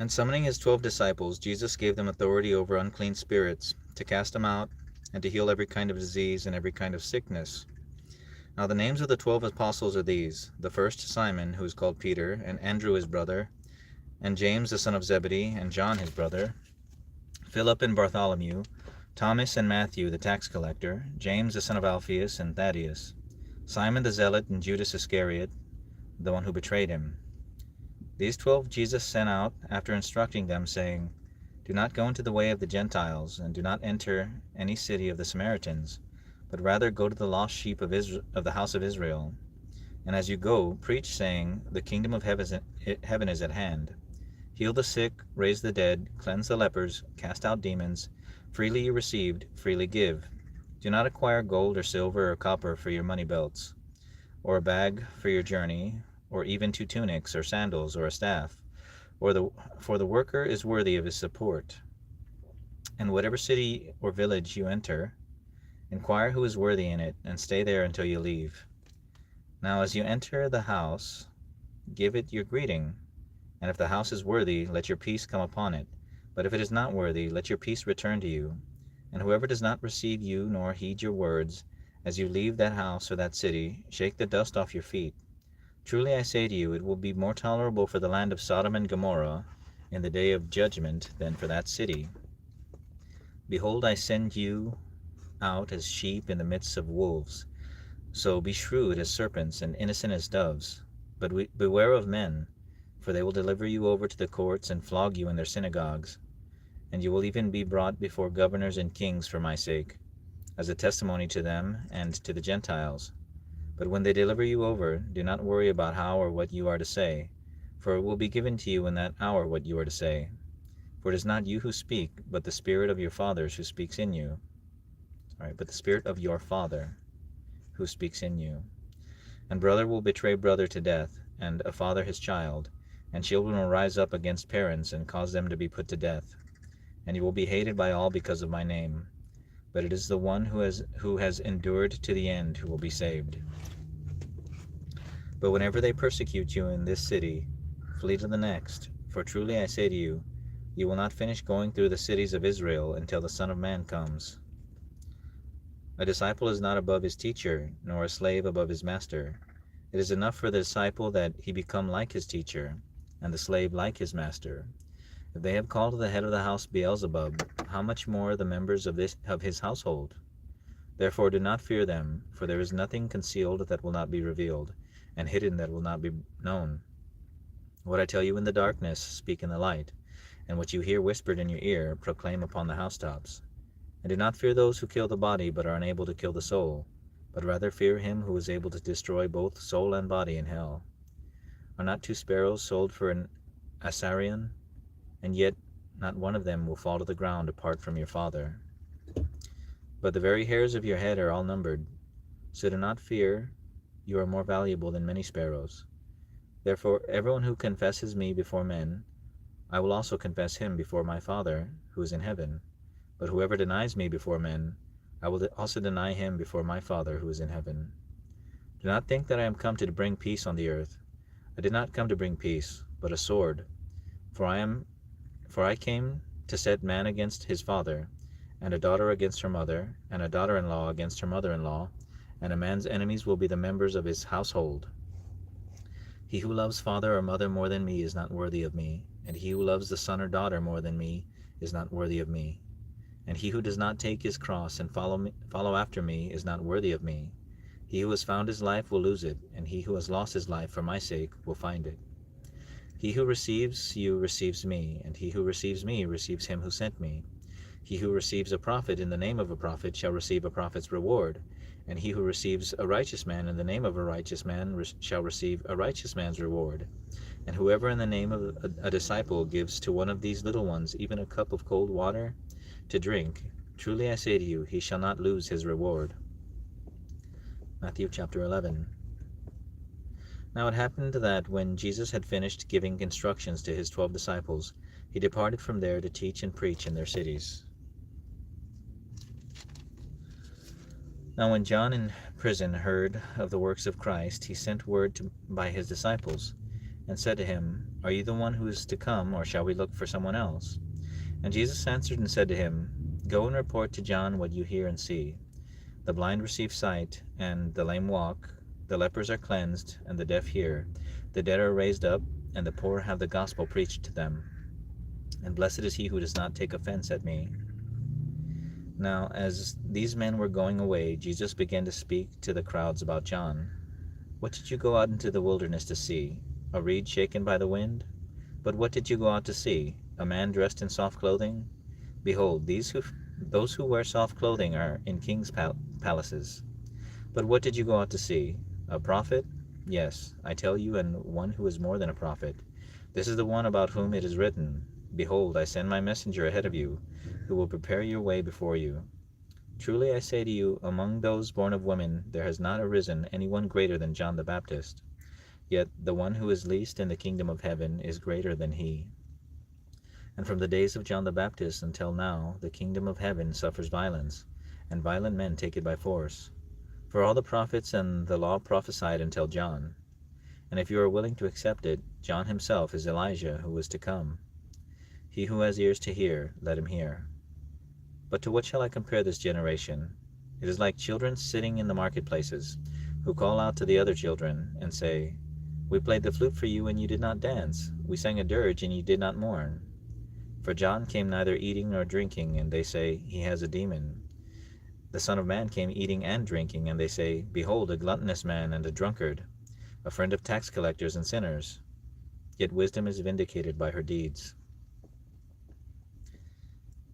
And summoning his 12 disciples, Jesus gave them authority over unclean spirits, to cast them out, and to heal every kind of disease and every kind of sickness. Now the names of the 12 apostles are these: the first Simon, who is called Peter, and Andrew his brother, and James the son of Zebedee, and John his brother, Philip and Bartholomew, Thomas and Matthew the tax collector, James the son of Alphaeus, and Thaddeus, Simon the zealot, and Judas Iscariot, the one who betrayed him. These 12 Jesus sent out, after instructing them, saying, Do not go into the way of the Gentiles, and do not enter any city of the Samaritans, but rather go to the lost sheep of the house of Israel. And as you go, preach, saying, The kingdom of heaven is at hand. Heal the sick, raise the dead, cleanse the lepers, cast out demons. Freely you received, freely give. Do not acquire gold or silver or copper for your money belts, or a bag for your journey, or even 2 tunics, or sandals, or a staff, for the worker is worthy of his support. And whatever city or village you enter, inquire who is worthy in it, and stay there until you leave. Now as you enter the house, give it your greeting, and if the house is worthy, let your peace come upon it. But if it is not worthy, let your peace return to you. And whoever does not receive you nor heed your words, as you leave that house or that city, shake the dust off your feet. Truly I say to you, it will be more tolerable for the land of Sodom and Gomorrah in the day of judgment than for that city. Behold, I send you out as sheep in the midst of wolves. So be shrewd as serpents and innocent as doves. But beware of men, for they will deliver you over to the courts and flog you in their synagogues. And you will even be brought before governors and kings for my sake, as a testimony to them and to the Gentiles. But when they deliver you over, do not worry about how or what you are to say, for it will be given to you in that hour what you are to say. For it is not you who speak, but the Spirit of your fathers who speaks in you. But the Spirit of your Father who speaks in you. And brother will betray brother to death, and a father his child, and children will rise up against parents and cause them to be put to death. And you will be hated by all because of my name. But it is the one who has endured to the end who will be saved. But whenever they persecute you in this city, flee to the next. For truly I say to you, you will not finish going through the cities of Israel until the Son of Man comes. A disciple is not above his teacher, nor a slave above his master. It is enough for the disciple that he become like his teacher, and the slave like his master. If they have called the head of the house Beelzebub, how much more the members of his household? Therefore do not fear them, for there is nothing concealed that will not be revealed, and hidden that will not be known. What I tell you in the darkness, speak in the light, and what you hear whispered in your ear, proclaim upon the housetops. And do not fear those who kill the body, but are unable to kill the soul, but rather fear him who is able to destroy both soul and body in hell. Are not 2 sparrows sold for an assarion? And yet not one of them will fall to the ground apart from your Father. But the very hairs of your head are all numbered. So do not fear, you are more valuable than many sparrows. Therefore everyone who confesses me before men, I will also confess him before my Father who is in heaven. But whoever denies me before men, I will also deny him before my Father who is in heaven. Do not think that I am come to bring peace on the earth. I did not come to bring peace, but a sword. For I came to set man against his father, and a daughter against her mother, and a daughter-in-law against her mother-in-law, and a man's enemies will be the members of his household. He who loves father or mother more than me is not worthy of me, and he who loves the son or daughter more than me is not worthy of me. And he who does not take his cross and follow after me is not worthy of me. He who has found his life will lose it, and he who has lost his life for my sake will find it. He who receives you receives me, and he who receives me receives him who sent me. He who receives a prophet in the name of a prophet shall receive a prophet's reward, and he who receives a righteous man in the name of a righteous man shall receive a righteous man's reward. And whoever in the name of a disciple gives to one of these little ones even a cup of cold water to drink, truly I say to you, he shall not lose his reward. Matthew chapter 11. Now it happened that when Jesus had finished giving instructions to his 12 disciples, he departed from there to teach and preach in their cities. Now when John in prison heard of the works of Christ, he sent word by his disciples, and said to him, Are you the one who is to come, or shall we look for someone else? And Jesus answered and said to him, Go and report to John what you hear and see. The blind receive sight, and the lame walk, the lepers are cleansed, and the deaf hear, the dead are raised up, and the poor have the gospel preached to them. And blessed is he who does not take offense at me. Now, as these men were going away, Jesus began to speak to the crowds about John. What did you go out into the wilderness to see? A reed shaken by the wind? But what did you go out to see? A man dressed in soft clothing? Behold, those who wear soft clothing are in kings' palaces. But what did you go out to see? A prophet? Yes, I tell you, and one who is more than a prophet. This is the one about whom it is written, Behold, I send my messenger ahead of you, who will prepare your way before you. Truly I say to you, among those born of women there has not arisen anyone greater than John the Baptist. Yet the one who is least in the kingdom of heaven is greater than he. And from the days of John the Baptist until now, the kingdom of heaven suffers violence, and violent men take it by force. For all the prophets and the law prophesied until John. And if you are willing to accept it, John himself is Elijah who was to come. He who has ears to hear, let him hear. But to what shall I compare this generation? It is like children sitting in the marketplaces, who call out to the other children, and say, We played the flute for you, and you did not dance. We sang a dirge, and you did not mourn. For John came neither eating nor drinking, and they say, He has a demon. The Son of Man came eating and drinking, and they say, Behold, a gluttonous man and a drunkard, a friend of tax collectors and sinners. Yet wisdom is vindicated by her deeds.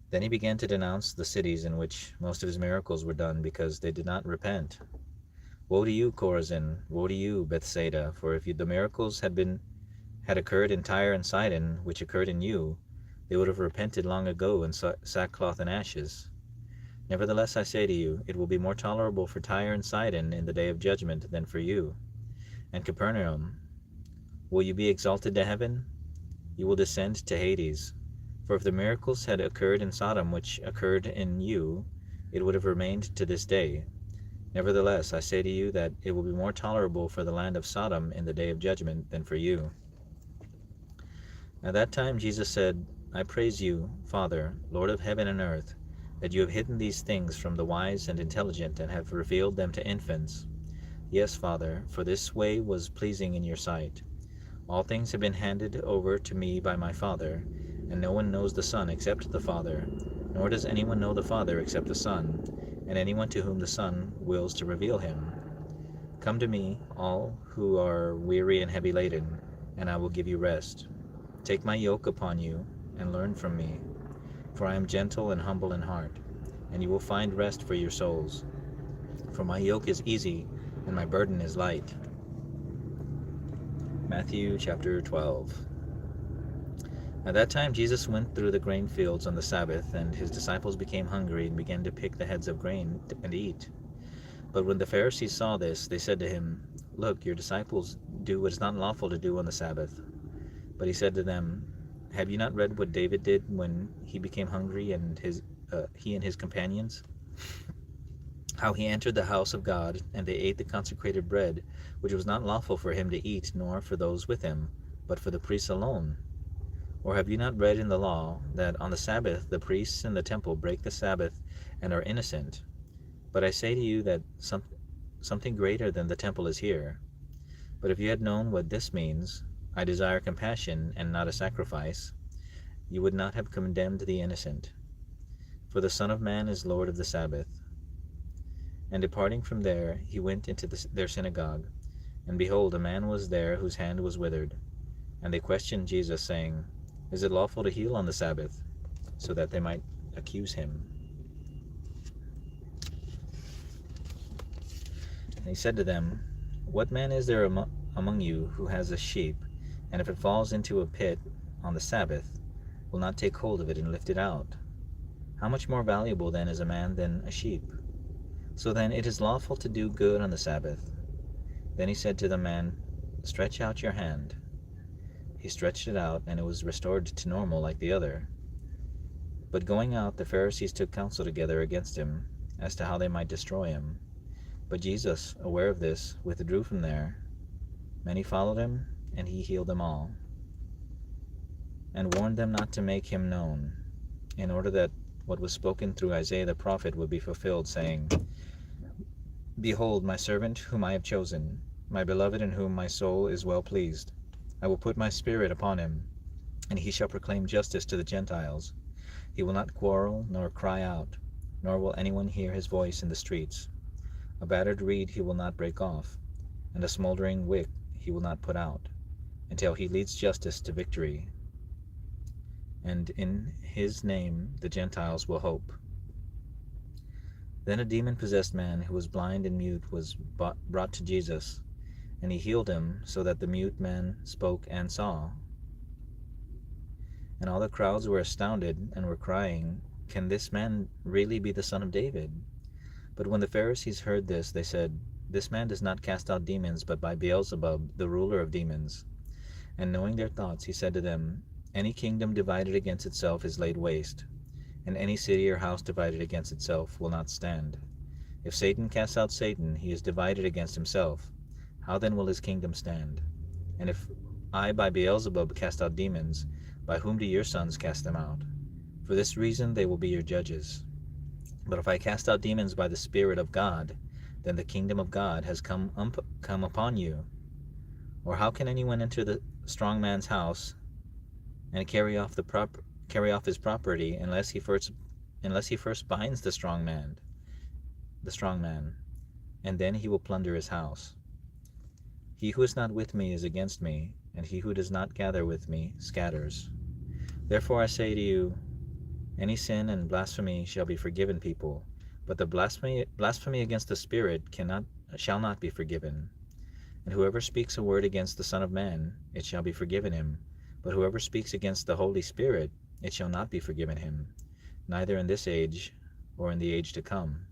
Then he began to denounce the cities in which most of his miracles were done, because they did not repent. Woe to you, Chorazin! Woe to you, Bethsaida! For if the miracles had occurred in Tyre and Sidon, which occurred in you, they would have repented long ago in sackcloth and ashes. Nevertheless, I say to you, it will be more tolerable for Tyre and Sidon in the day of judgment than for you. And Capernaum, will you be exalted to heaven? You will descend to Hades. For if the miracles had occurred in Sodom which occurred in you, it would have remained to this day. Nevertheless, I say to you that it will be more tolerable for the land of Sodom in the day of judgment than for you. At that time Jesus said, I praise you, Father, Lord of heaven and earth, that you have hidden these things from the wise and intelligent and have revealed them to infants. Yes, Father, for this way was pleasing in your sight. All things have been handed over to me by my Father, and no one knows the Son except the Father, nor does anyone know the Father except the Son, and anyone to whom the Son wills to reveal him. Come to me, all who are weary and heavy laden, and I will give you rest. Take my yoke upon you, and learn from me, for I am gentle and humble in heart, and you will find rest for your souls. For my yoke is easy, and my burden is light. Matthew chapter 12. At that time Jesus went through the grain fields on the Sabbath, and his disciples became hungry and began to pick the heads of grain and eat. But when the Pharisees saw this, they said to him, Look, your disciples do what is not lawful to do on the Sabbath. But he said to them, Have you not read what David did when he became hungry, and he and his companions? How he entered the house of God, and they ate the consecrated bread, which was not lawful for him to eat, nor for those with him, but for the priests alone. Or have you not read in the law that on the Sabbath the priests in the temple break the Sabbath and are innocent? But I say to you that something greater than the temple is here. But if you had known what this means, I desire compassion and not a sacrifice, you would not have condemned the innocent. For the Son of Man is Lord of the Sabbath. And departing from there, he went into their synagogue. And behold, a man was there whose hand was withered. And they questioned Jesus, saying, Is it lawful to heal on the Sabbath? So that they might accuse him. And he said to them, What man is there among you who has a sheep, and if it falls into a pit on the Sabbath, will not take hold of it and lift it out? How much more valuable then is a man than a sheep? So then it is lawful to do good on the Sabbath. Then he said to the man, Stretch out your hand. He stretched it out, and it was restored to normal like the other. But going out, the Pharisees took counsel together against him, as to how they might destroy him. But Jesus, aware of this, withdrew from there. Many followed him, and he healed them all, and warned them not to make him known, in order that what was spoken through Isaiah the prophet would be fulfilled, saying, Behold, my servant whom I have chosen, my beloved in whom my soul is well pleased. I will put my spirit upon him, and he shall proclaim justice to the Gentiles. He will not quarrel nor cry out, nor will anyone hear his voice in the streets. A battered reed he will not break off, and a smoldering wick he will not put out, until he leads justice to victory. And in his name the Gentiles will hope. Then a demon-possessed man who was blind and mute was brought to Jesus, and he healed him, so that the mute man spoke and saw. And all the crowds were astounded and were crying, Can this man really be the son of David? But when the Pharisees heard this, they said, This man does not cast out demons, but by Beelzebub, the ruler of demons. And knowing their thoughts, he said to them, Any kingdom divided against itself is laid waste, and any city or house divided against itself will not stand. If Satan casts out Satan, he is divided against himself. How then will his kingdom stand? And if I by Beelzebub cast out demons, by whom do your sons cast them out? For this reason they will be your judges. But if I cast out demons by the Spirit of God, then the kingdom of God has come upon you. Or how can anyone enter the strong man's house and carry off his property unless he first binds the strong man, and then he will plunder his house? He who is not with me is against me, and he who does not gather with me scatters. Therefore I say to you, any sin and blasphemy shall be forgiven people, but the blasphemy against the Spirit shall not be forgiven. And whoever speaks a word against the Son of Man, it shall be forgiven him. But whoever speaks against the Holy Spirit, it shall not be forgiven him, neither in this age or in the age to come.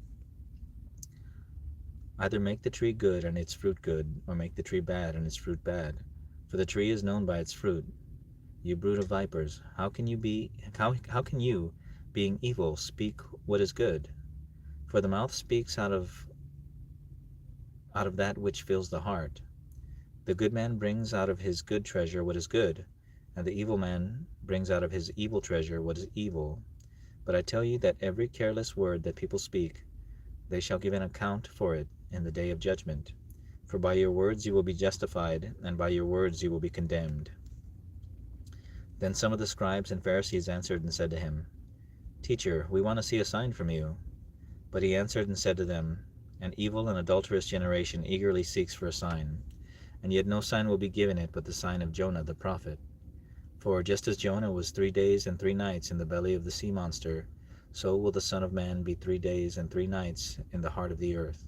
Either make the tree good and its fruit good, or make the tree bad and its fruit bad. For the tree is known by its fruit. You brood of vipers, how can you, being evil, speak what is good? For the mouth speaks out of that which fills the heart. The good man brings out of his good treasure what is good, and the evil man brings out of his evil treasure what is evil. But I tell you that every careless word that people speak, they shall give an account for it in the day of judgment. For by your words you will be justified, and by your words you will be condemned. Then some of the scribes and Pharisees answered and said to him, Teacher, we want to see a sign from you. But he answered and said to them, An evil and adulterous generation eagerly seeks for a sign, and yet no sign will be given it but the sign of Jonah the prophet. For just as Jonah was 3 days and 3 nights in the belly of the sea monster, so will the Son of Man be 3 days and 3 nights in the heart of the earth.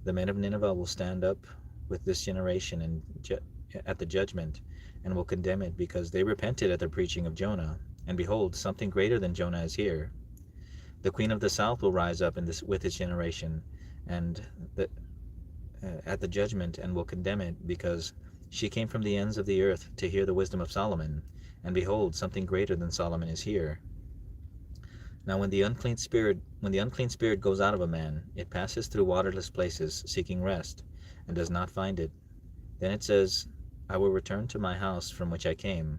The men of Nineveh will stand up with this generation at the judgment, and will condemn it, because they repented at the preaching of Jonah, and behold, something greater than Jonah is here. The queen of the south will rise up with this generation, and at the judgment, and will condemn it, because she came from the ends of the earth to hear the wisdom of Solomon, and behold, something greater than Solomon is here. Now when the unclean spirit goes out of a man, it passes through waterless places, seeking rest, and does not find it. Then it says, I will return to my house from which I came.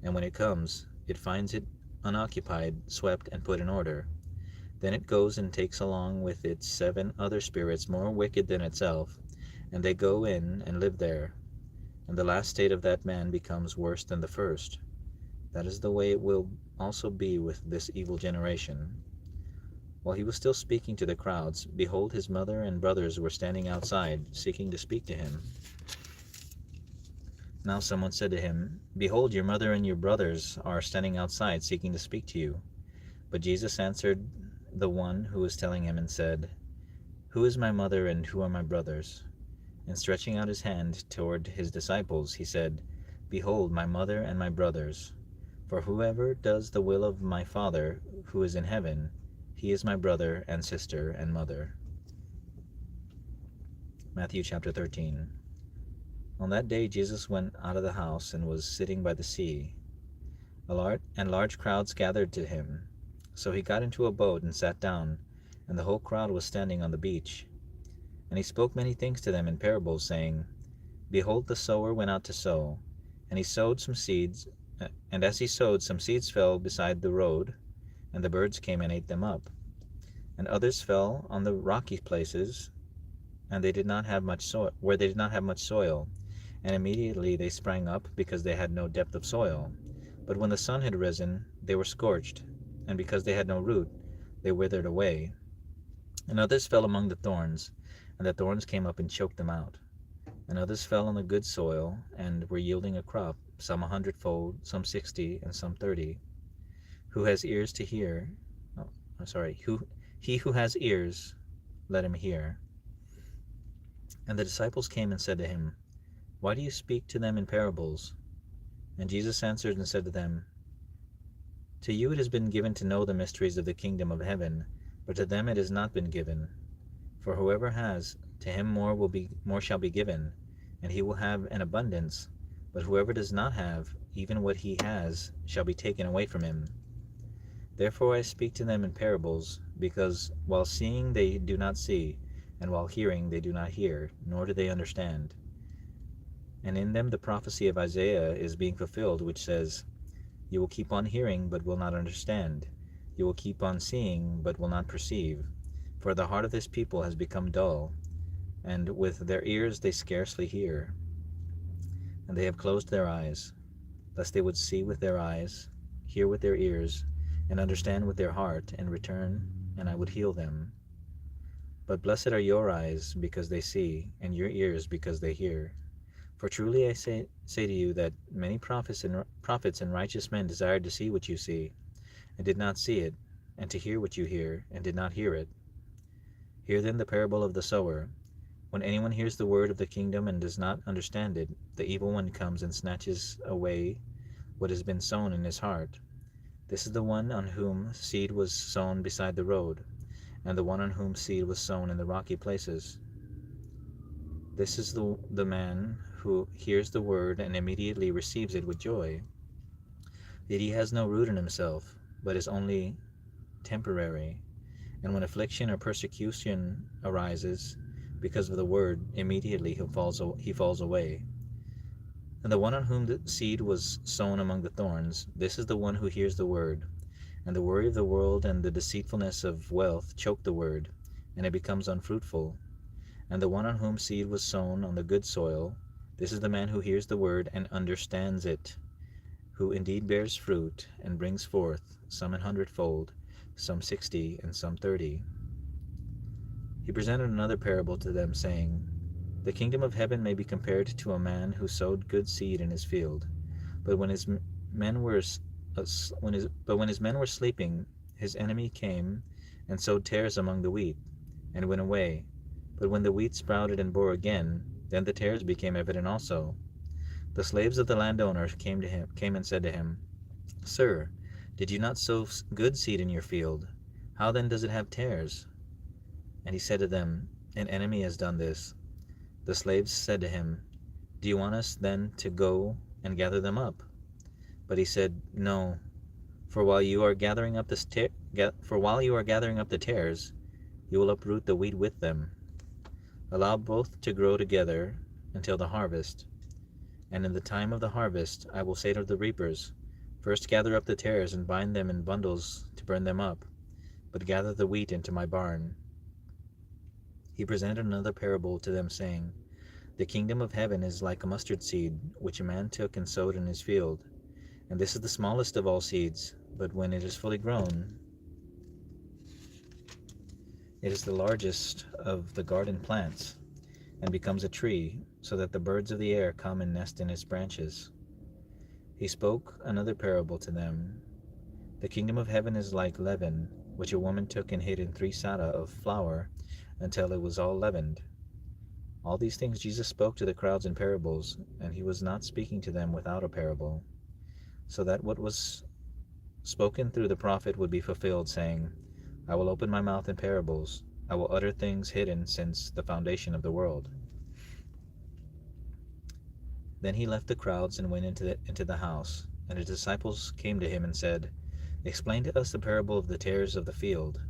And when it comes, it finds it unoccupied, swept, and put in order. Then it goes and takes along with it 7 other spirits more wicked than itself, and they go in and live there. And the last state of that man becomes worse than the first. That is the way it will also be with this evil generation. While he was still speaking to the crowds, behold, his mother and brothers were standing outside, seeking to speak to him. Now someone said to him, Behold, your mother and your brothers are standing outside, seeking to speak to you. But Jesus answered the one who was telling him and said, Who is my mother and who are my brothers? And stretching out his hand toward his disciples, he said, Behold, my mother and my brothers. For whoever does the will of my Father who is in heaven, he is my brother and sister and mother. Matthew chapter 13. On that day Jesus went out of the house and was sitting by the sea. Large crowds gathered to him. So he got into a boat and sat down, and the whole crowd was standing on the beach. And he spoke many things to them in parables, saying, Behold, the sower went out to sow, and he sowed some seeds, and as he sowed, some seeds fell beside the road, and the birds came and ate them up. And others fell on the rocky places, and they did not have much soil, where they did not have much soil, and immediately they sprang up, because they had no depth of soil. But when the sun had risen, they were scorched, and because they had no root, they withered away. And others fell among the thorns, and the thorns came up and choked them out. And others fell on the good soil, and were yielding a crop, some 100-fold, some 60, and some 30. Who has ears to hear? He who has ears, let him hear. And the disciples came and said to him, Why do you speak to them in parables? And Jesus answered and said to them, To you it has been given to know the mysteries of the kingdom of heaven, but to them it has not been given. For whoever has, to him more shall be given, and he will have an abundance. But whoever does not have, even what he has, shall be taken away from him. Therefore I speak to them in parables, because while seeing they do not see, and while hearing they do not hear, nor do they understand. And in them the prophecy of Isaiah is being fulfilled, which says, You will keep on hearing, but will not understand. You will keep on seeing, but will not perceive. For the heart of this people has become dull, and with their ears they scarcely hear. And they have closed their eyes, lest they would see with their eyes, hear with their ears, and understand with their heart, and return, and I would heal them. But blessed are your eyes, because they see, and your ears, because they hear. For truly I say to you that many prophets and righteous men desired to see what you see, and did not see it, and to hear what you hear, and did not hear it. Hear then the parable of the sower. When anyone hears the word of the kingdom and does not understand it, the evil one comes and snatches away what has been sown in his heart. This is the one on whom seed was sown beside the road, and the one on whom seed was sown in the rocky places. This is the man who hears the word and immediately receives it with joy. Yet he has no root in himself, but is only temporary. And when affliction or persecution arises because of the word, immediately he falls away. And the one on whom the seed was sown among the thorns, this is the one who hears the word, and the worry of the world and the deceitfulness of wealth choke the word, and it becomes unfruitful. And the one on whom seed was sown on the good soil, this is the man who hears the word and understands it, who indeed bears fruit and brings forth, some 100-fold, some 60, and some 30. He presented another parable to them, saying, The kingdom of heaven may be compared to a man who sowed good seed in his field. But when his men were sleeping, his enemy came and sowed tares among the wheat, and went away. But when the wheat sprouted and bore again, then the tares became evident also. The slaves of the landowner came and said to him, Sir, did you not sow good seed in your field? How then does it have tares? And he said to them, An enemy has done this. The slaves said to him, Do you want us then to go and gather them up? But he said, No, for while you are gathering up the tares, you will uproot the wheat with them. Allow both to grow together until the harvest. And in the time of the harvest I will say to the reapers, First gather up the tares and bind them in bundles to burn them up, but gather the wheat into my barn. He presented another parable to them, saying, The kingdom of heaven is like a mustard seed, which a man took and sowed in his field. And this is the smallest of all seeds, but when it is fully grown, it is the largest of the garden plants, and becomes a tree, so that the birds of the air come and nest in its branches. He spoke another parable to them. The kingdom of heaven is like leaven, which a woman took and hid in 3 seah of flour, until it was all leavened. All these things Jesus spoke to the crowds in parables, and he was not speaking to them without a parable, so that what was spoken through the prophet would be fulfilled, saying, I will open my mouth in parables, I will utter things hidden since the foundation of the world. Then he left the crowds and went into the house, and his disciples came to him and said, Explain to us the parable of the tares of the field.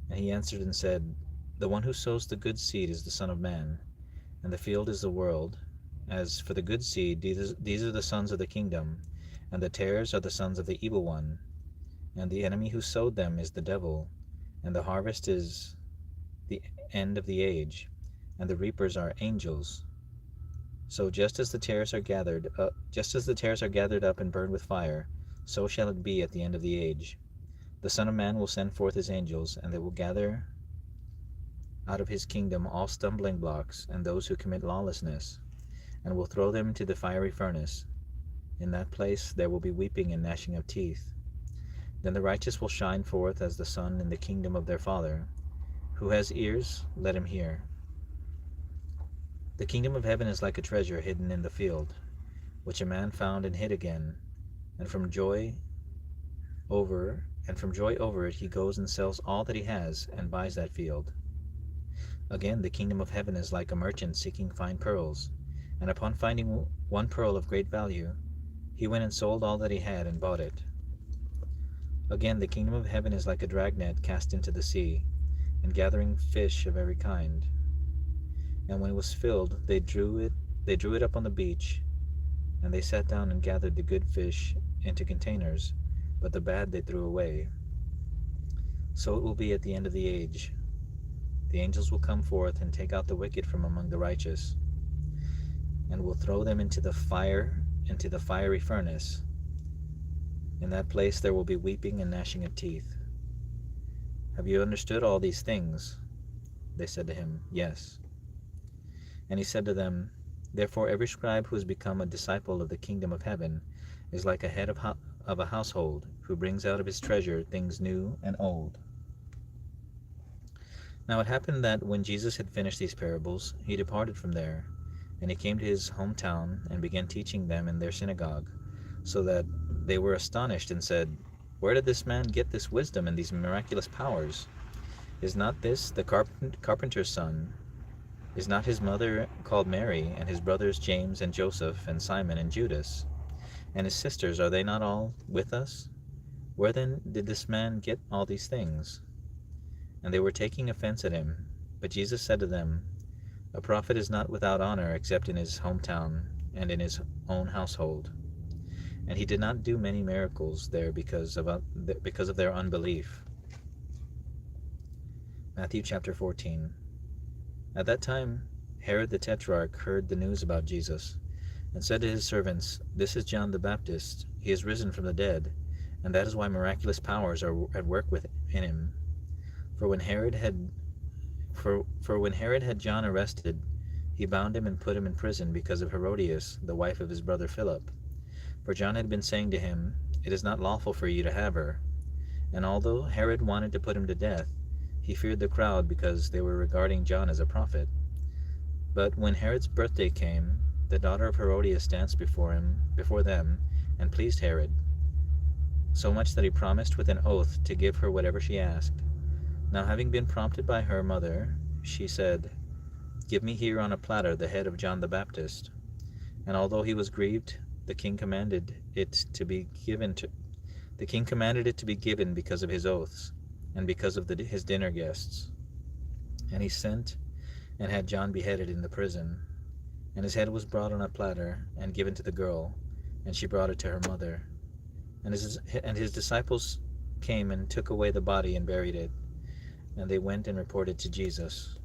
And he answered and said, The one who sows the good seed is the Son of Man, and the field is the world. As for the good seed, these are the sons of the kingdom, and the tares are the sons of the evil one. And the enemy who sowed them is the devil, and the harvest is the end of the age, and the reapers are angels. So just as the tares are gathered up and burned with fire, so shall it be at the end of the age. The Son of Man will send forth his angels, and they will gather out of his kingdom all stumbling blocks and those who commit lawlessness, and will throw them into the fiery furnace. In that place there will be weeping and gnashing of teeth. Then the righteous will shine forth as the sun in the kingdom of their Father. Who has ears, let him hear. The kingdom of heaven is like a treasure hidden in the field, which a man found and hid again, and from joy over it he goes and sells all that he has and buys that field. Again, the kingdom of heaven is like a merchant seeking fine pearls, and upon finding one pearl of great value, he went and sold all that he had and bought it. Again, the kingdom of heaven is like a dragnet cast into the sea, and gathering fish of every kind. And when it was filled, they drew it up on the beach, and they sat down and gathered the good fish into containers, but the bad they threw away. So it will be at the end of the age. The angels will come forth and take out the wicked from among the righteous, and will throw them into the fiery furnace. In that place there will be weeping and gnashing of teeth. Have you understood all these things? They said to him, Yes. And he said to them, Therefore every scribe who has become a disciple of the kingdom of heaven is like a head of a household, who brings out of his treasure things new and old. Now it happened that when Jesus had finished these parables, he departed from there, and he came to his hometown and began teaching them in their synagogue, so that they were astonished and said, Where did this man get this wisdom and these miraculous powers? Is not this the carpenter's son? Is not his mother called Mary, and his brothers James and Joseph and Simon and Judas? And his sisters, are they not all with us? Where then did this man get all these things? And they were taking offense at him. But Jesus said to them, A prophet is not without honor except in his hometown and in his own household. And he did not do many miracles there because of their unbelief. Matthew chapter 14. At that time Herod the Tetrarch heard the news about Jesus, and said to his servants, This is John the Baptist. He is risen from the dead, and that is why miraculous powers are at work within him. For when Herod had John arrested, he bound him and put him in prison because of Herodias, the wife of his brother Philip. For John had been saying to him, It is not lawful for you to have her. And although Herod wanted to put him to death, he feared the crowd because they were regarding John as a prophet. But when Herod's birthday came, the daughter of Herodias danced before them, and pleased Herod, so much that he promised with an oath to give her whatever she asked. Now having been prompted by her mother, she said, Give me here on a platter the head of John the Baptist. And although he was grieved, the king commanded it to be given because of his oaths, and because of his dinner guests. And he sent and had John beheaded in the prison. And his head was brought on a platter and given to the girl, and she brought it to her mother. And his disciples came and took away the body and buried it. And they went and reported to Jesus.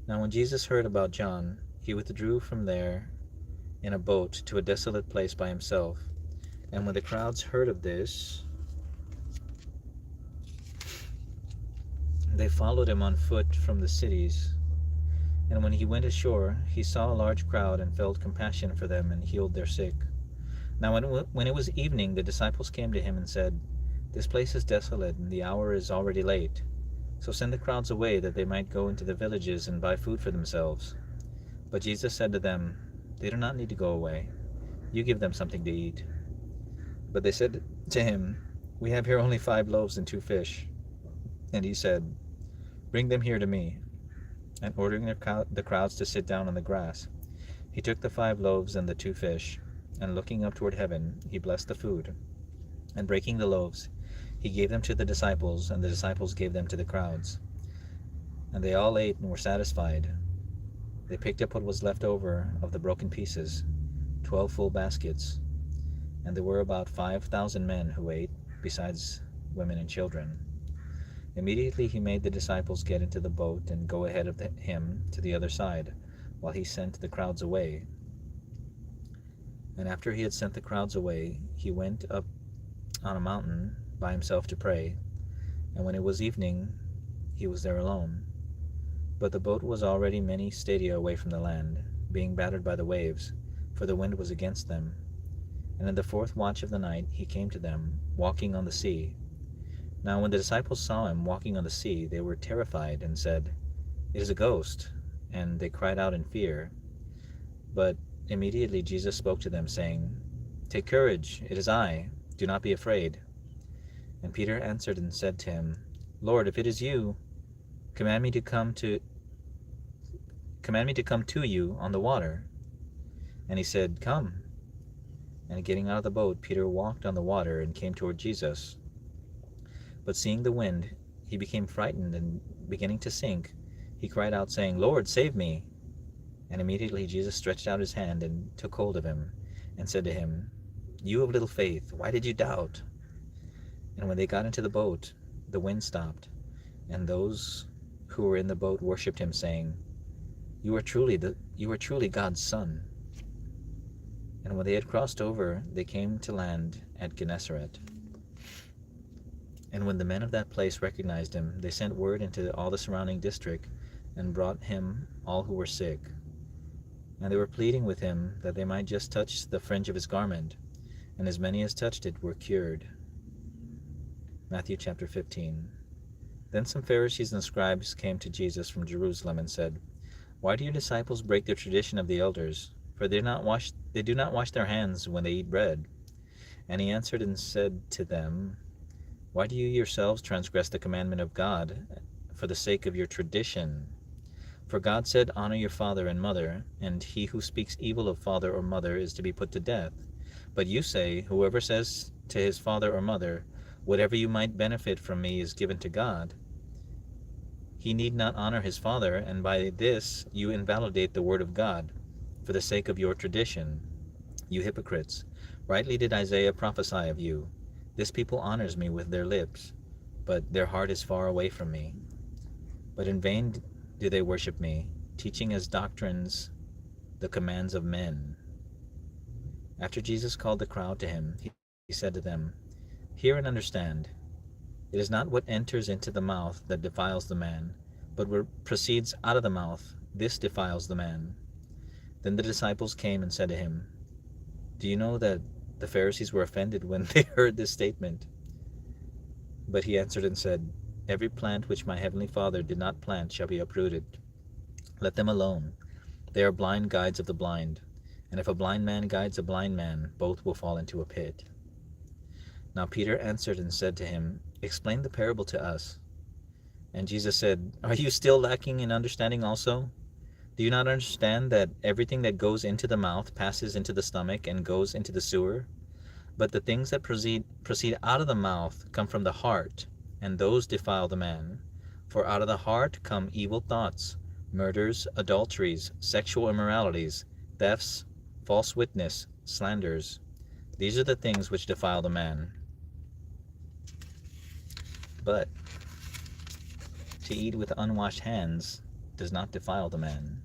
Now when Jesus heard about John, he withdrew from there in a boat to a desolate place by himself. And when the crowds heard of this, they followed him on foot from the cities. And when he went ashore, he saw a large crowd and felt compassion for them and healed their sick. Now when it was evening, the disciples came to him and said, This place is desolate, and the hour is already late. So send the crowds away, that they might go into the villages and buy food for themselves. But Jesus said to them, They do not need to go away. You give them something to eat. But they said to him, We have here only 5 loaves and 2 fish. And he said, Bring them here to me. And ordering the crowds to sit down on the grass, he took the 5 loaves and the 2 fish, and looking up toward heaven, he blessed the food. And breaking the loaves, he gave them to the disciples, and the disciples gave them to the crowds. And they all ate and were satisfied. They picked up what was left over of the broken pieces, 12 full baskets, and there were about 5,000 men who ate, besides women and children. Immediately he made the disciples get into the boat and go ahead of him to the other side, while he sent the crowds away. And after he had sent the crowds away, he went up on a mountain by himself to pray. And when it was evening, he was there alone. But the boat was already many stadia away from the land, being battered by the waves, for the wind was against them. And in the 4th watch of the night he came to them, walking on the sea. Now when the disciples saw him walking on the sea, they were terrified, and said, "It is a ghost," and they cried out in fear. But immediately Jesus spoke to them, saying, "Take courage, it is I, do not be afraid." And Peter answered and said to him, "Lord, if it is you, command me to come to you on the water." And he said, "Come." And getting out of the boat, Peter walked on the water and came toward Jesus. But seeing the wind, he became frightened, and beginning to sink, he cried out, saying, "Lord, save me." And immediately Jesus stretched out his hand and took hold of him, and said to him, "You of little faith, why did you doubt?" And when they got into the boat, the wind stopped, and those who were in the boat worshipped him, saying, You are truly God's Son." And when they had crossed over, they came to land at Gennesaret. And when the men of that place recognized him, they sent word into all the surrounding district, and brought him all who were sick. And they were pleading with him that they might just touch the fringe of his garment, and as many as touched it were cured. Matthew chapter 15. Then some Pharisees and scribes came to Jesus from Jerusalem and said, "Why do your disciples break the tradition of the elders? For they do not wash their hands when they eat bread." And he answered and said to them, "Why do you yourselves transgress the commandment of God for the sake of your tradition? For God said, 'Honor your father and mother,' and he who speaks evil of father or mother is to be put to death. But you say, 'Whoever says to his father or mother, whatever you might benefit from me is given to God,' he need not honor his father, and by this you invalidate the word of God for the sake of your tradition. You hypocrites, rightly did Isaiah prophesy of you. This people honors me with their lips, but their heart is far away from me. But in vain do they worship me, teaching as doctrines the commands of men." After Jesus called the crowd to him, he said to them, "Hear and understand. It is not what enters into the mouth that defiles the man, but what proceeds out of the mouth, this defiles the man." Then the disciples came and said to him, "Do you know that the Pharisees were offended when they heard this statement?" But he answered and said, "Every plant which my heavenly Father did not plant shall be uprooted. Let them alone. They are blind guides of the blind. And if a blind man guides a blind man, both will fall into a pit." Now Peter answered and said to him, "Explain the parable to us." And Jesus said, "Are you still lacking in understanding also? Do you not understand that everything that goes into the mouth passes into the stomach and goes into the sewer? But the things that proceed out of the mouth come from the heart, and those defile the man. For out of the heart come evil thoughts, murders, adulteries, sexual immoralities, thefts, false witness, slanders. These are the things which defile the man. But to eat with unwashed hands does not defile the man."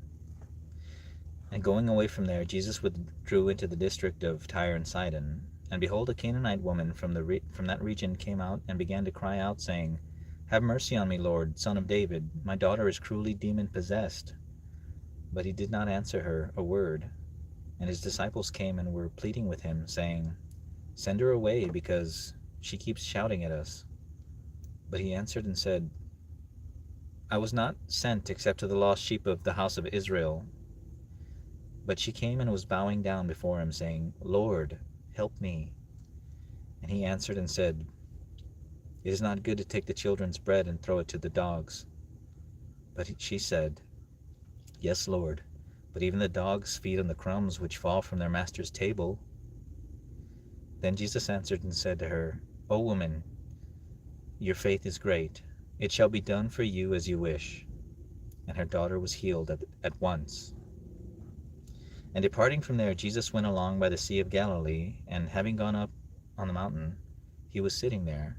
And going away from there, Jesus withdrew into the district of Tyre and Sidon. And behold, a Canaanite woman from that region came out and began to cry out, saying, "Have mercy on me, Lord, Son of David. My daughter is cruelly demon-possessed." But he did not answer her a word. And his disciples came and were pleading with him, saying, "Send her away, because she keeps shouting at us." But he answered and said, "I was not sent except to the lost sheep of the house of Israel." But she came and was bowing down before him, saying, "Lord, help me." And he answered and said, "It is not good to take the children's bread and throw it to the dogs." But she said, "Yes, Lord, but even the dogs feed on the crumbs which fall from their master's table." Then Jesus answered and said to her, "O woman, your faith is great. It shall be done for you as you wish." and her daughter was healed at once. And departing from there, Jesus went along by the Sea of Galilee, and having gone up on the mountain, he was sitting there.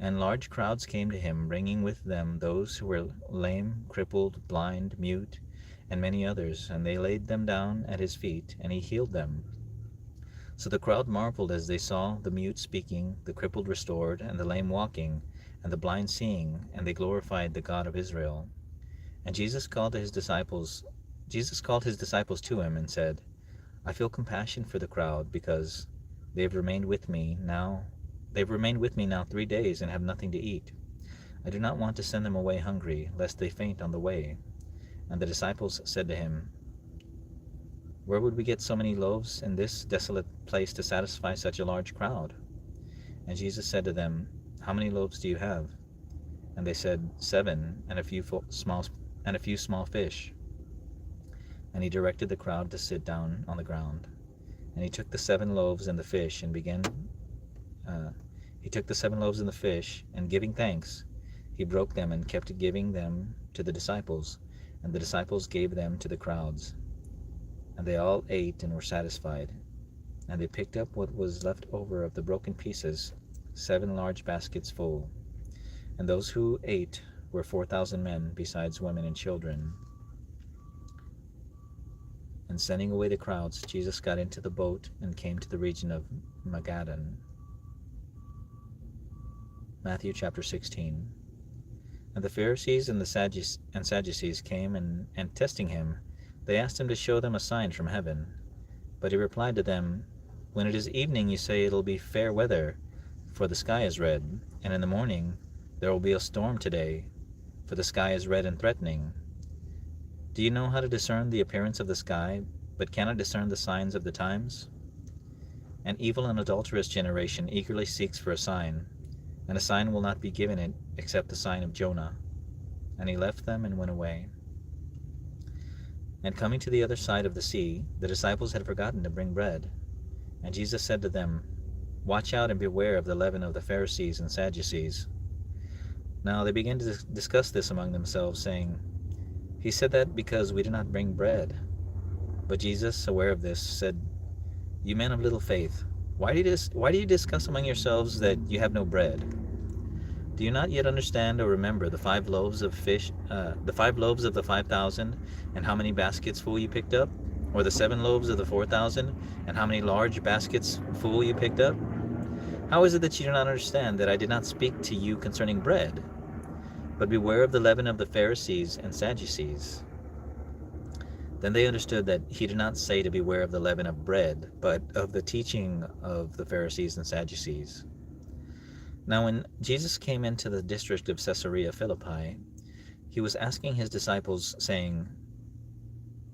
And large crowds came to him, bringing with them those who were lame, crippled, blind, mute, and many others, and they laid them down at his feet, and he healed them. So the crowd marveled as they saw the mute speaking, the crippled restored, and the lame walking, and the blind seeing, and they glorified the God of Israel. And Jesus called his disciples to him and said, I feel compassion for the crowd, because they've remained with me now 3 days and have nothing to eat. I do not want to send them away hungry, lest they faint on the way. And the disciples said to him, Where would we get so many loaves in this desolate place to satisfy such a large crowd? And Jesus said to them, How many loaves do you have? And they said, 7, and a few small fish. And he directed the crowd to sit down on the ground. And he took the 7 loaves and the fish, and giving thanks, he broke them and kept giving them to the disciples, and the disciples gave them to the crowds. And they all ate and were satisfied. And they picked up what was left over of the broken pieces, 7 large baskets full. And those who ate were 4,000 men, besides women and children. And sending away the crowds, Jesus got into the boat and came to the region of Magadan. Matthew chapter 16. And the Pharisees and the Sadducees came, and testing him, they asked him to show them a sign from heaven. But he replied to them, When it is evening, you say it'll be fair weather, for the sky is red, and in the morning there will be a storm today, for the sky is red and threatening. Do you know how to discern the appearance of the sky, but cannot discern the signs of the times? An evil and adulterous generation eagerly seeks for a sign, and a sign will not be given it except the sign of Jonah. And he left them and went away. And coming to the other side of the sea, the disciples had forgotten to bring bread. And Jesus said to them, Watch out and beware of the leaven of the Pharisees and Sadducees. Now they began to discuss this among themselves, saying, He said that because we did not bring bread. But Jesus, aware of this, said, You men of little faith, why do you discuss among yourselves that you have no bread? Do you not yet understand or remember the 5 loaves of the 5,000, and how many baskets full you picked up? Or the 7 loaves of the 4,000, and how many large baskets full you picked up? How is it that you do not understand that I did not speak to you concerning bread? But beware of the leaven of the Pharisees and Sadducees. Then they understood that he did not say to beware of the leaven of bread, but of the teaching of the Pharisees and Sadducees. Now when Jesus came into the district of Caesarea Philippi, he was asking his disciples, saying,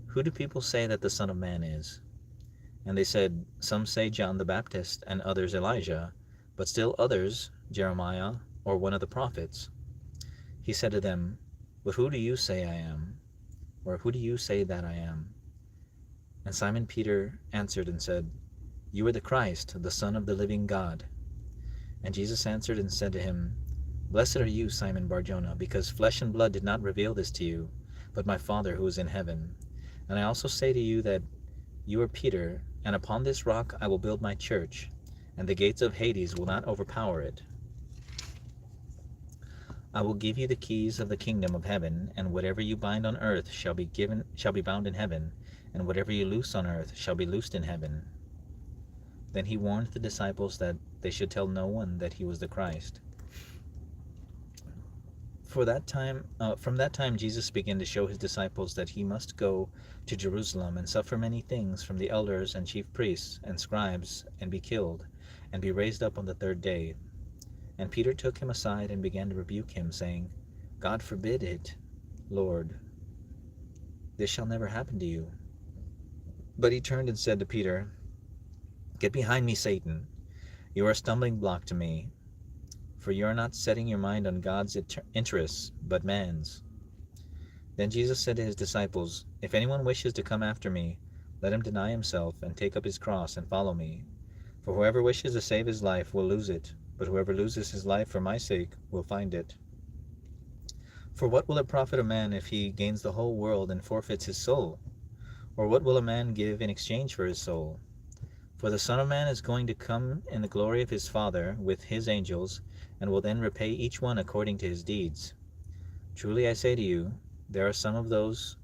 Who do people say that the Son of Man is? And they said, Some say John the Baptist, and others Elijah, but still others Jeremiah, or one of the prophets. He said to them, But who do you say I am? Or who do you say that I am? And Simon Peter answered and said, You are the Christ, the Son of the living God. And Jesus answered and said to him, Blessed are you, Simon Bar-Jonah, because flesh and blood did not reveal this to you, but my Father who is in heaven. And I also say to you that you are Peter, and upon this rock I will build my church, and the gates of Hades will not overpower it. I will give you the keys of the kingdom of heaven, and whatever you bind on earth shall be bound in heaven, and whatever you loose on earth shall be loosed in heaven. Then he warned the disciples that they should tell no one that he was the Christ. From that time, Jesus began to show his disciples that he must go to Jerusalem and suffer many things from the elders and chief priests and scribes, and be killed, and be raised up on the 3rd day. And Peter took him aside and began to rebuke him, saying, God forbid it, Lord. This shall never happen to you. But he turned and said to Peter, Get behind me, Satan. You are a stumbling block to me, for you are not setting your mind on God's interests, but man's. Then Jesus said to his disciples, If anyone wishes to come after me, let him deny himself and take up his cross and follow me. For whoever wishes to save his life will lose it, but whoever loses his life for my sake will find it. For what will it profit a man if he gains the whole world and forfeits his soul? Or what will a man give in exchange for his soul? For the Son of Man is going to come in the glory of his Father with his angels, and will then repay each one according to his deeds. Truly I say to you, there are some of those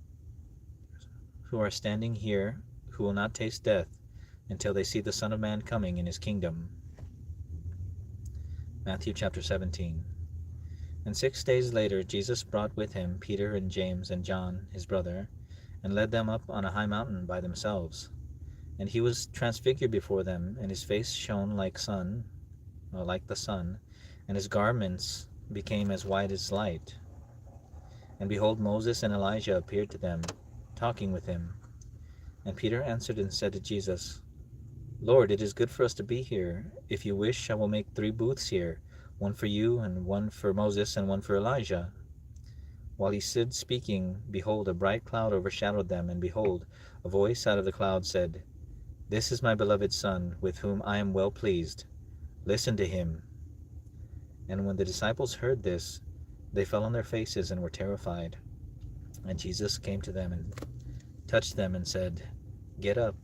who are standing here who will not taste death until they see the Son of Man coming in his kingdom. Matthew chapter 17. And 6 days later Jesus brought with him Peter and James and John his brother, and led them up on a high mountain by themselves. And he was transfigured before them, and his face shone like the sun, and his garments became as white as light. And behold, Moses and Elijah appeared to them, talking with him. And Peter answered and said to Jesus, Lord, it is good for us to be here. If you wish, I will make 3 booths here, one for you, and one for Moses, and one for Elijah. While he stood speaking, behold, a bright cloud overshadowed them, and behold, a voice out of the cloud said, This is my beloved Son, with whom I am well pleased. Listen to him. And when the disciples heard this, they fell on their faces and were terrified. And Jesus came to them and touched them and said, Get up,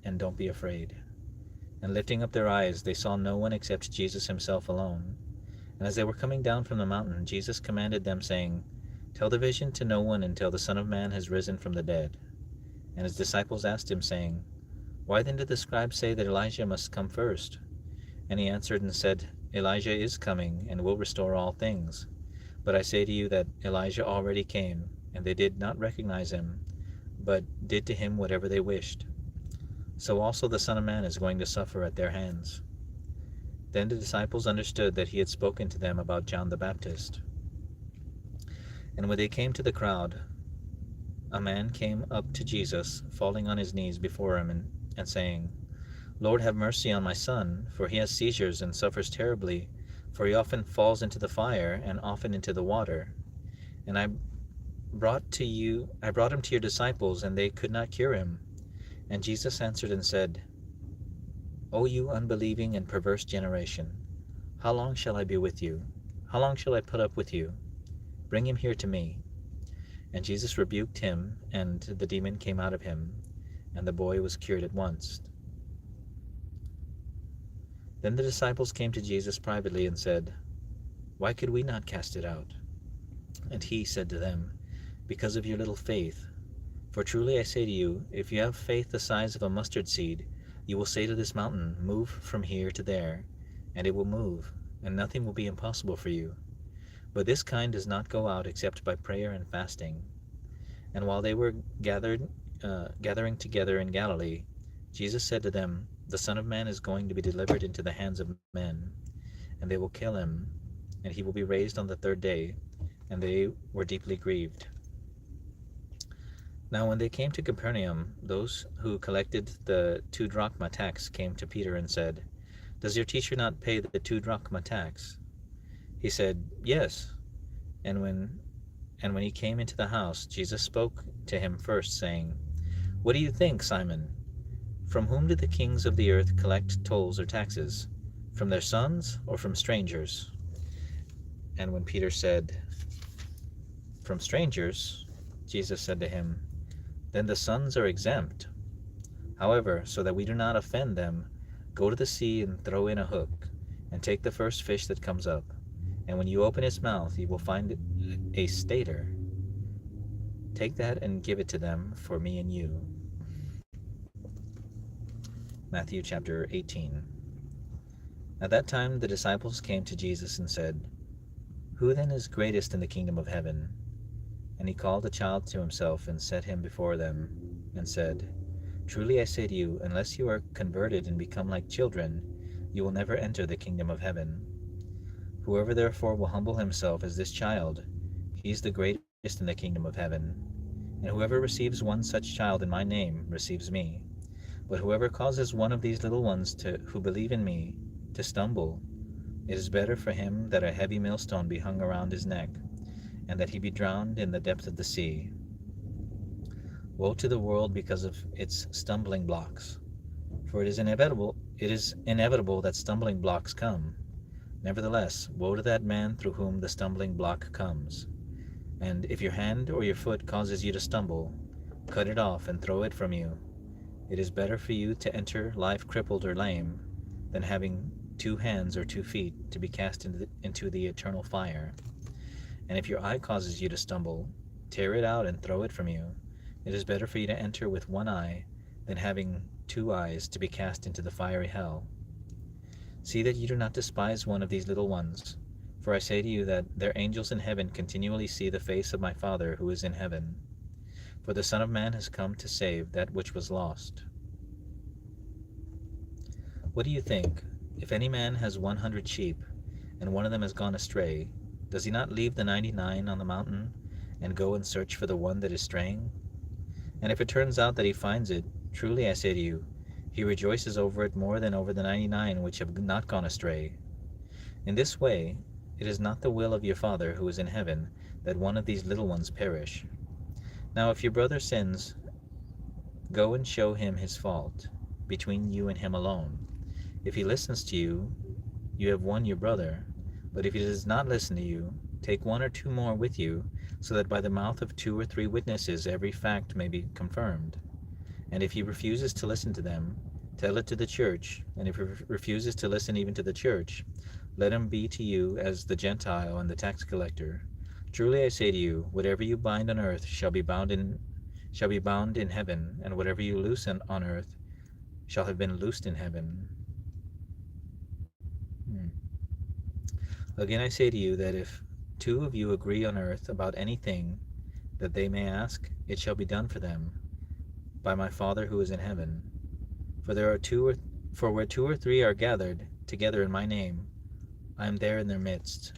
and don't be afraid. And lifting up their eyes, they saw no one except Jesus himself alone. And as they were coming down from the mountain, Jesus commanded them, saying, Tell the vision to no one until the Son of Man has risen from the dead. And his disciples asked him, saying, Why then did the scribes say that Elijah must come first? And he answered and said, Elijah is coming, and will restore all things. But I say to you that Elijah already came, and they did not recognize him, but did to him whatever they wished. So also the Son of Man is going to suffer at their hands. Then the disciples understood that he had spoken to them about John the Baptist. And when they came to the crowd, a man came up to Jesus, falling on his knees before him, and saying, Lord, have mercy on my son, for he has seizures and suffers terribly, for he often falls into the fire and often into the water. And I brought him to your disciples, and they could not cure him. And Jesus answered and said, O you unbelieving and perverse generation, how long shall I be with you? How long shall I put up with you? Bring him here to me. And Jesus rebuked him, and the demon came out of him, and the boy was cured at once. Then the disciples came to Jesus privately and said, Why could we not cast it out? And he said to them, Because of your little faith. For truly I say to you, if you have faith the size of a mustard seed, you will say to this mountain, Move from here to there, and it will move, and nothing will be impossible for you. But this kind does not go out except by prayer and fasting. And while they were gathering together in Galilee, Jesus said to them, The Son of Man is going to be delivered into the hands of men, and they will kill him, and he will be raised on the 3rd day. And they were deeply grieved. Now when they came to Capernaum, those who collected the 2 drachma tax came to Peter and said, Does your teacher not pay the 2 drachma tax? He said, Yes. And when he came into the house, Jesus spoke to him first, saying, What do you think, Simon? From whom do the kings of the earth collect tolls or taxes? From their sons or from strangers? And when Peter said, From strangers, Jesus said to him, Then the sons are exempt. However, so that we do not offend them, go to the sea and throw in a hook, and take the first fish that comes up. And when you open its mouth, you will find a stater. Take that and give it to them for me and you. Matthew chapter 18. At that time the disciples came to Jesus and said, Who then is greatest in the kingdom of heaven? And he called a child to himself and set him before them, and said, Truly I say to you, unless you are converted and become like children, you will never enter the kingdom of heaven. Whoever therefore will humble himself as this child, he is the greatest in the kingdom of heaven. And whoever receives one such child in my name receives me. But whoever causes one of these little ones who believe in me to stumble, it is better for him that a heavy millstone be hung around his neck, and that he be drowned in the depth of the sea. Woe to the world because of its stumbling blocks, for it is inevitable that stumbling blocks come. Nevertheless, woe to that man through whom the stumbling block comes. And if your hand or your foot causes you to stumble, cut it off and throw it from you. It is better for you to enter life crippled or lame than having 2 hands or 2 feet to be cast into the eternal fire. And if your eye causes you to stumble, tear it out and throw it from you. It is better for you to enter with 1 eye than having 2 eyes to be cast into the fiery hell. See that you do not despise one of these little ones, for I say to you that their angels in heaven continually see the face of my Father who is in heaven. For the Son of Man has come to save that which was lost. What do you think? If any man has 100 sheep, and one of them has gone astray, does he not leave the 99 on the mountain, and go and search for the one that is straying? And if it turns out that he finds it, truly I say to you, he rejoices over it more than over the 99 which have not gone astray. In this way, it is not the will of your Father who is in heaven that one of these little ones perish. Now if your brother sins, go and show him his fault, between you and him alone. If he listens to you, you have won your brother. But if he does not listen to you, take 1 or 2 more with you, so that by the mouth of 2 or 3 witnesses every fact may be confirmed. And if he refuses to listen to them, tell it to the church, and if he refuses to listen even to the church, let him be to you as the Gentile and the tax collector. Truly I say to you, whatever you bind on earth shall be bound in heaven, and whatever you loose on earth shall have been loosed in heaven. Again I say to you that if 2 of you agree on earth about anything that they may ask, it shall be done for them by my Father who is in heaven. For where 2 or 3 are gathered together in my name, I am there in their midst.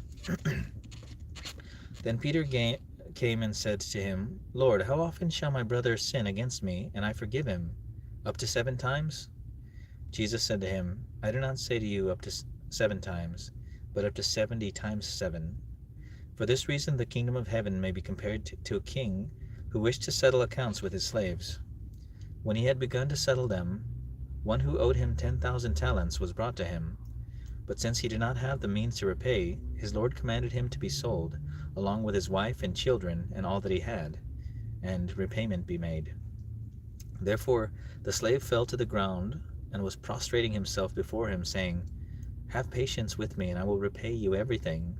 Then Peter came and said to him, Lord, how often shall my brother sin against me, and I forgive him? Up to 7 times? Jesus said to him, I do not say to you up to 7 times, but up to 70 times 7. For this reason the kingdom of heaven may be compared to a king who wished to settle accounts with his slaves. When he had begun to settle them, one who owed him 10,000 talents was brought to him. But since he did not have the means to repay, his lord commanded him to be sold, along with his wife and children and all that he had, and repayment be made. Therefore the slave fell to the ground and was prostrating himself before him, saying, Have patience with me, and I will repay you everything.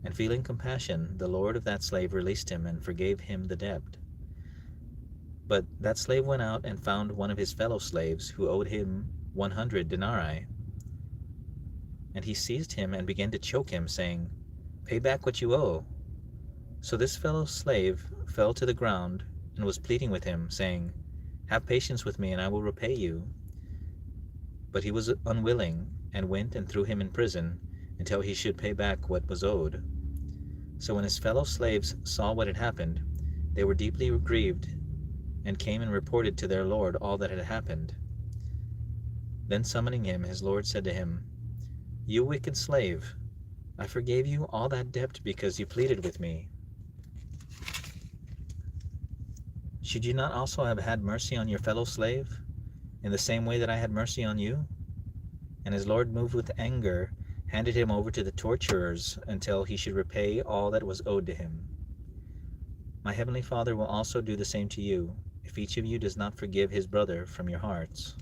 And feeling compassion, the lord of that slave released him and forgave him the debt. But that slave went out and found one of his fellow slaves who owed him 100 denarii. And he seized him and began to choke him, saying, Pay back what you owe. So this fellow slave fell to the ground and was pleading with him, saying, Have patience with me, and I will repay you. But he was unwilling, and went and threw him in prison until he should pay back what was owed. So when his fellow slaves saw what had happened, they were deeply grieved, and came and reported to their lord all that had happened. Then summoning him, his lord said to him, You wicked slave, I forgave you all that debt because you pleaded with me. Should you not also have had mercy on your fellow slave, in the same way that I had mercy on you? And his lord, moved with anger, handed him over to the torturers until he should repay all that was owed to him. My heavenly Father will also do the same to you, if each of you does not forgive his brother from your hearts.